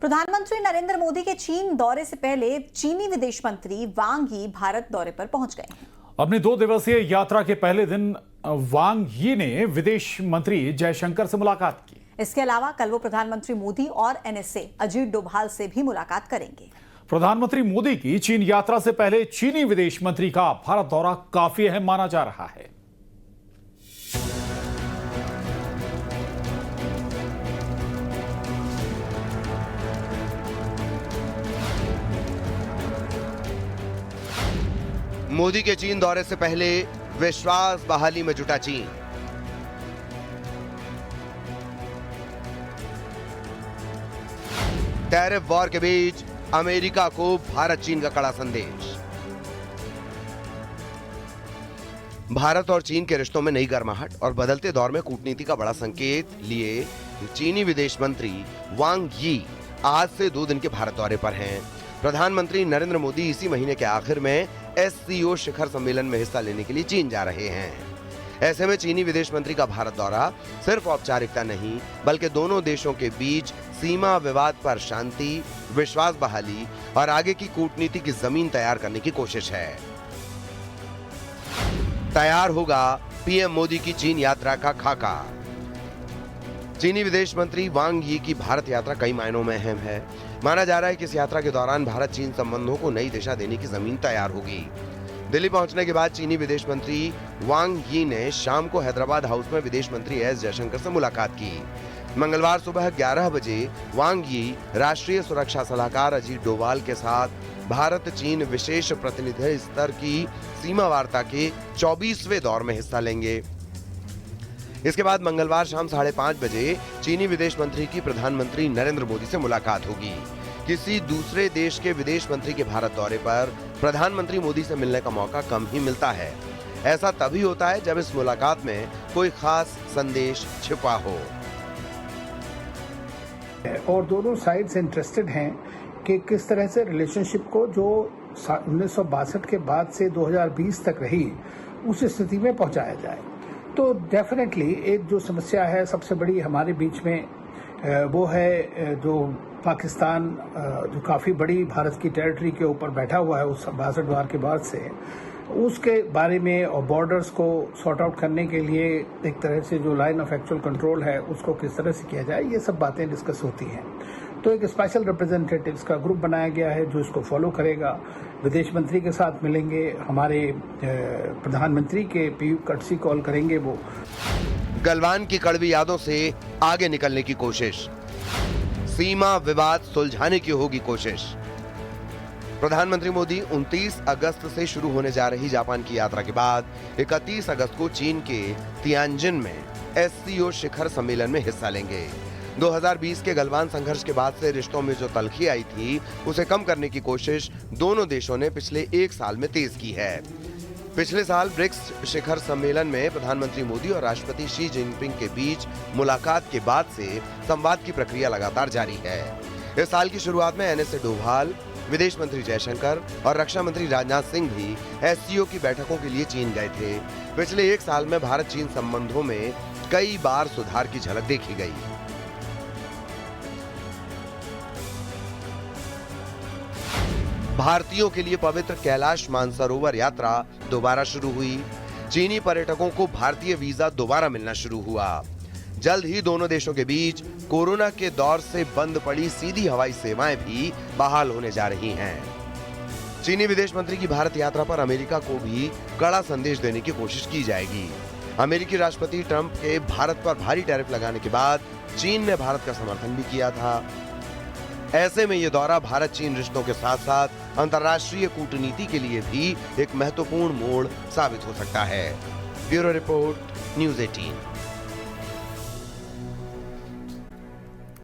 प्रधानमंत्री नरेंद्र मोदी के चीन दौरे से पहले चीनी विदेश मंत्री वांग यी भारत दौरे पर पहुंच गए हैं। अपनी 2 दिवसीय यात्रा के पहले दिन वांग यी ने विदेश मंत्री जयशंकर से मुलाकात की। इसके अलावा कल वो प्रधानमंत्री मोदी और एनएसए अजीत डोभाल से भी मुलाकात करेंगे। प्रधानमंत्री मोदी की चीन यात्रा से पहले चीनी विदेश मंत्री का भारत दौरा काफी अहम माना जा रहा है। मोदी के चीन दौरे से पहले विश्वास बहाली में जुटा चीन। टैरिफ वॉर के बीच अमेरिका को भारत चीन का कड़ा संदेश। भारत और चीन के रिश्तों में नई गर्माहट और बदलते दौर में कूटनीति का बड़ा संकेत लिए चीनी विदेश मंत्री वांग यी आज से 2 दिन के भारत दौरे पर हैं। प्रधानमंत्री नरेंद्र मोदी इसी महीने के आखिर में SCO शिखर सम्मेलन में हिस्सा लेने के लिए चीन जा रहे हैं। ऐसे में चीनी विदेश मंत्री का भारत दौरा सिर्फ औपचारिकता नहीं, बल्कि दोनों देशों के बीच सीमा विवाद पर शांति, विश्वास बहाली और आगे की कूटनीति की जमीन तैयार करने की कोशिश है। तैयार होगा PM मोदी की चीन यात्रा का खाका। चीनी विदेश मंत्री वांग यी की भारत यात्रा कई मायनों में अहम है। माना जा रहा है कि इस यात्रा के दौरान भारत चीन संबंधों को नई दिशा देने की जमीन तैयार होगी। दिल्ली पहुंचने के बाद चीनी विदेश मंत्री वांग यी ने शाम को हैदराबाद हाउस में विदेश मंत्री S जयशंकर से मुलाकात की। मंगलवार सुबह 11 बजे वांग यी राष्ट्रीय सुरक्षा सलाहकार अजीत डोभाल के साथ भारत चीन विशेष प्रतिनिधि स्तर की सीमा वार्ता के 24वें दौर में हिस्सा लेंगे। इसके बाद मंगलवार शाम 5:30 बजे चीनी विदेश मंत्री की प्रधानमंत्री नरेंद्र मोदी से मुलाकात होगी। किसी दूसरे देश के विदेश मंत्री के भारत दौरे पर प्रधानमंत्री मोदी से मिलने का मौका कम ही मिलता है। ऐसा तभी होता है जब इस मुलाकात में कोई खास संदेश छिपा हो। और दोनों साइड्स इंटरेस्टेड हैं कि किस तरह से रिलेशनशिप को जो 1962 के बाद से 2020 तक रही उस स्थिति में पहुंचाया जाए। तो डेफिनेटली एक जो समस्या है सबसे बड़ी हमारे बीच में वो है जो पाकिस्तान जो काफ़ी बड़ी भारत की टेरिटरी के ऊपर बैठा हुआ है उस 62 वार के बाद से, उसके बारे में और बॉर्डर्स को सॉर्ट आउट करने के लिए एक तरह से जो लाइन ऑफ एक्चुअल कंट्रोल है उसको किस तरह से किया जाए, ये सब बातें डिस्कस होती हैं। तो एक स्पेशल रिप्रेजेंटेटिव्स का ग्रुप बनाया गया है जो इसको फॉलो करेगा। विदेश मंत्री के साथ मिलेंगे, हमारे प्रधानमंत्री के कर्टसी कॉल करेंगे वो। गलवान की कड़वी यादों से आगे निकलने की कोशिश, सीमा विवाद सुलझाने की होगी कोशिश। प्रधानमंत्री मोदी 29 अगस्त से शुरू होने जा रही जापान की यात्रा के बाद 31 अगस्त को चीन के तियानजिन में SCO शिखर सम्मेलन में हिस्सा लेंगे। 2020 के गलवान संघर्ष के बाद से रिश्तों में जो तल्खी आई थी उसे कम करने की कोशिश दोनों देशों ने पिछले 1 साल में तेज की है। पिछले साल ब्रिक्स शिखर सम्मेलन में प्रधानमंत्री मोदी और राष्ट्रपति शी जिनपिंग के बीच मुलाकात के बाद से संवाद की प्रक्रिया लगातार जारी है। इस साल की शुरुआत में NSA डोभाल, विदेश मंत्री जयशंकर और रक्षा मंत्री राजनाथ सिंह भी SCO की बैठकों के लिए चीन गए थे। पिछले 1 साल में भारत चीन संबंधों में कई बार सुधार की झलक देखी गई। भारतीयों के लिए पवित्र कैलाश मानसरोवर यात्रा दोबारा शुरू हुई। चीनी पर्यटकों को भारतीय वीजा दोबारा मिलना शुरू हुआ। जल्द ही दोनों देशों के बीच कोरोना के दौर से बंद पड़ी सीधी हवाई सेवाएं भी बहाल होने जा रही हैं। चीनी विदेश मंत्री की भारत यात्रा पर अमेरिका को भी कड़ा संदेश देने की कोशिश की जाएगी। अमेरिकी राष्ट्रपति ट्रंप के भारत पर भारी टैरिफ लगाने के बाद चीन ने भारत का समर्थन भी किया था। ऐसे में ये दौरा भारत चीन रिश्तों के साथ साथ अंतर्राष्ट्रीय कूटनीति के लिए भी एक महत्वपूर्ण मोड़ साबित हो सकता है। Bureau report, news 18।